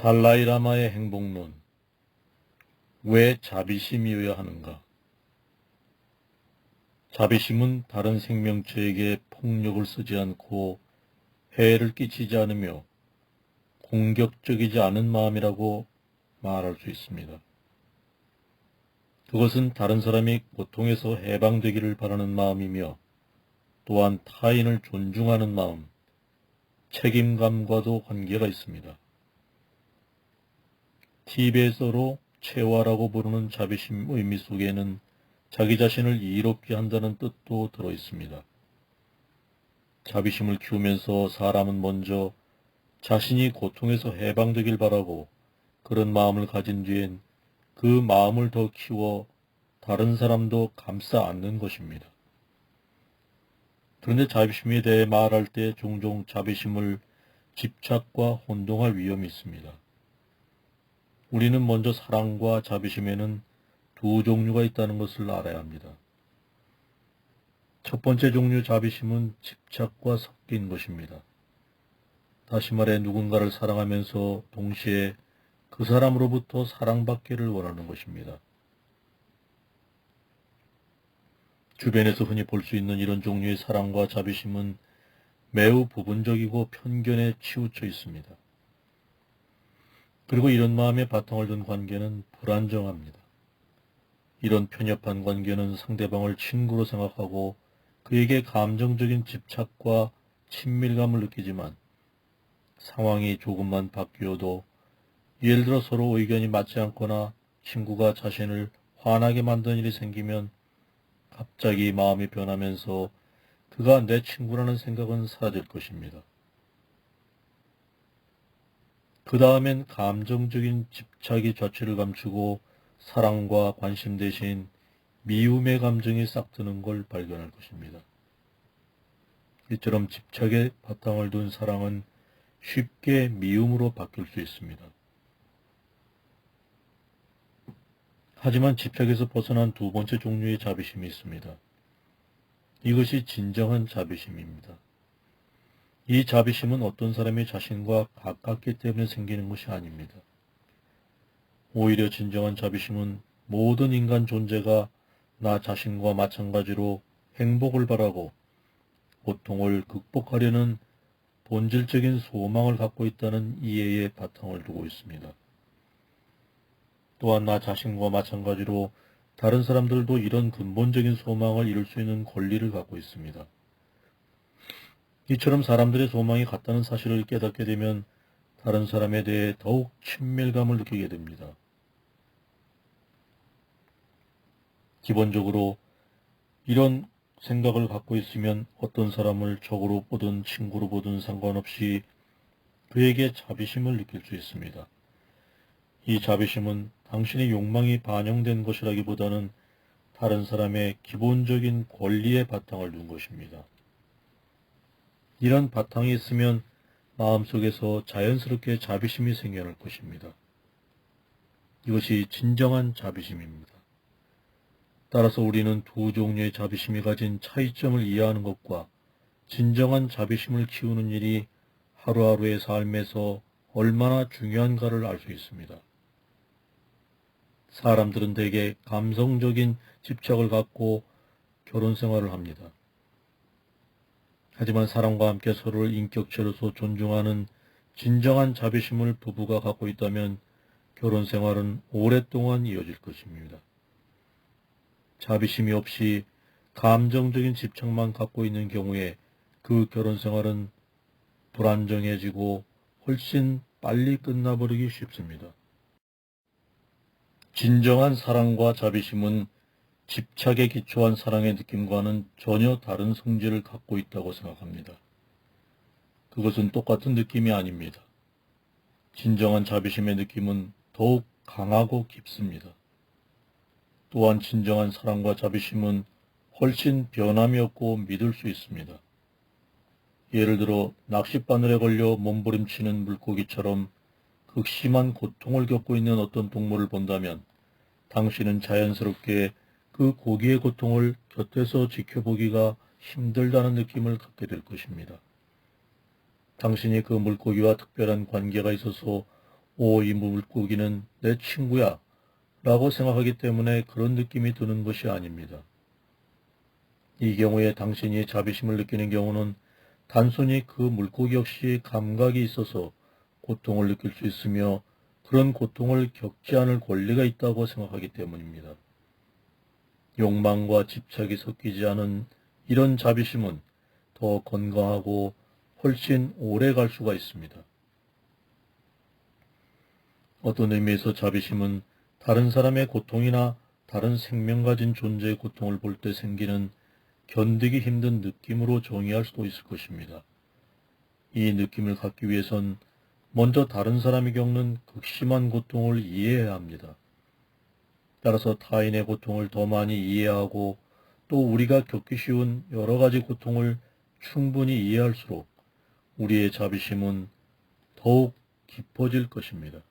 달라이라마의 행복론. 왜 자비심이어야 하는가? 자비심은 다른 생명체에게 폭력을 쓰지 않고 해를 끼치지 않으며 공격적이지 않은 마음이라고 말할 수 있습니다. 그것은 다른 사람이 고통에서 해방되기를 바라는 마음이며 또한 타인을 존중하는 마음, 책임감과도 관계가 있습니다. 티베트어로 체화라고 부르는 자비심 의미 속에는 자기 자신을 이롭게 한다는 뜻도 들어 있습니다. 자비심을 키우면서 사람은 먼저 자신이 고통에서 해방되길 바라고 그런 마음을 가진 뒤엔 그 마음을 더 키워 다른 사람도 감싸 안는 것입니다. 그런데 자비심에 대해 말할 때 종종 자비심을 집착과 혼동할 위험이 있습니다. 우리는 먼저 사랑과 자비심에는 두 종류가 있다는 것을 알아야 합니다. 첫 번째 종류 자비심은 집착과 섞인 것입니다. 다시 말해 누군가를 사랑하면서 동시에 그 사람으로부터 사랑받기를 원하는 것입니다. 주변에서 흔히 볼 수 있는 이런 종류의 사랑과 자비심은 매우 부분적이고 편견에 치우쳐 있습니다. 그리고 이런 마음의 바탕을 둔 관계는 불안정합니다. 이런 편협한 관계는 상대방을 친구로 생각하고 그에게 감정적인 집착과 친밀감을 느끼지만 상황이 조금만 바뀌어도 예를 들어 서로 의견이 맞지 않거나 친구가 자신을 화나게 만드는 일이 생기면 갑자기 마음이 변하면서 그가 내 친구라는 생각은 사라질 것입니다. 그 다음엔 감정적인 집착이 좌치를 감추고 사랑과 관심 대신 미움의 감정이 싹트는 걸 발견할 것입니다. 이처럼 집착의 바탕을 둔 사랑은 쉽게 미움으로 바뀔 수 있습니다. 하지만 집착에서 벗어난 두 번째 종류의 자비심이 있습니다. 이것이 진정한 자비심입니다. 이 자비심은 어떤 사람이 자신과 가깝기 때문에 생기는 것이 아닙니다. 오히려 진정한 자비심은 모든 인간 존재가 나 자신과 마찬가지로 행복을 바라고 고통을 극복하려는 본질적인 소망을 갖고 있다는 이해에 바탕을 두고 있습니다. 또한 나 자신과 마찬가지로 다른 사람들도 이런 근본적인 소망을 이룰 수 있는 권리를 갖고 있습니다. 이처럼 사람들의 소망이 같다는 사실을 깨닫게 되면 다른 사람에 대해 더욱 친밀감을 느끼게 됩니다. 기본적으로 이런 생각을 갖고 있으면 어떤 사람을 적으로 보든 친구로 보든 상관없이 그에게 자비심을 느낄 수 있습니다. 이 자비심은 당신의 욕망이 반영된 것이라기보다는 다른 사람의 기본적인 권리에 바탕을 둔 것입니다. 이런 바탕이 있으면 마음속에서 자연스럽게 자비심이 생겨날 것입니다. 이것이 진정한 자비심입니다. 따라서 우리는 두 종류의 자비심이 가진 차이점을 이해하는 것과 진정한 자비심을 키우는 일이 하루하루의 삶에서 얼마나 중요한가를 알 수 있습니다. 사람들은 대개 감성적인 집착을 갖고 결혼 생활을 합니다. 하지만 사람과 함께 서로를 인격체로서 존중하는 진정한 자비심을 부부가 갖고 있다면 결혼 생활은 오랫동안 이어질 것입니다. 자비심이 없이 감정적인 집착만 갖고 있는 경우에 그 결혼 생활은 불안정해지고 훨씬 빨리 끝나버리기 쉽습니다. 진정한 사랑과 자비심은 집착에 기초한 사랑의 느낌과는 전혀 다른 성질을 갖고 있다고 생각합니다. 그것은 똑같은 느낌이 아닙니다. 진정한 자비심의 느낌은 더욱 강하고 깊습니다. 또한 진정한 사랑과 자비심은 훨씬 변함이 없고 믿을 수 있습니다. 예를 들어 낚싯바늘에 걸려 몸부림치는 물고기처럼 극심한 고통을 겪고 있는 어떤 동물을 본다면 당신은 자연스럽게 그 고기의 고통을 곁에서 지켜보기가 힘들다는 느낌을 갖게 될 것입니다. 당신이 그 물고기와 특별한 관계가 있어서 이 물고기는 내 친구야 라고 생각하기 때문에 그런 느낌이 드는 것이 아닙니다. 이 경우에 당신이 자비심을 느끼는 경우는 단순히 그 물고기 역시 감각이 있어서 고통을 느낄 수 있으며 그런 고통을 겪지 않을 권리가 있다고 생각하기 때문입니다. 욕망과 집착이 섞이지 않은 이런 자비심은 더 건강하고 훨씬 오래 갈 수가 있습니다. 어떤 의미에서 자비심은 다른 사람의 고통이나 다른 생명 가진 존재의 고통을 볼 때 생기는 견디기 힘든 느낌으로 정의할 수도 있을 것입니다. 이 느낌을 갖기 위해선 먼저 다른 사람이 겪는 극심한 고통을 이해해야 합니다. 따라서 타인의 고통을 더 많이 이해하고 또 우리가 겪기 쉬운 여러 가지 고통을 충분히 이해할수록 우리의 자비심은 더욱 깊어질 것입니다.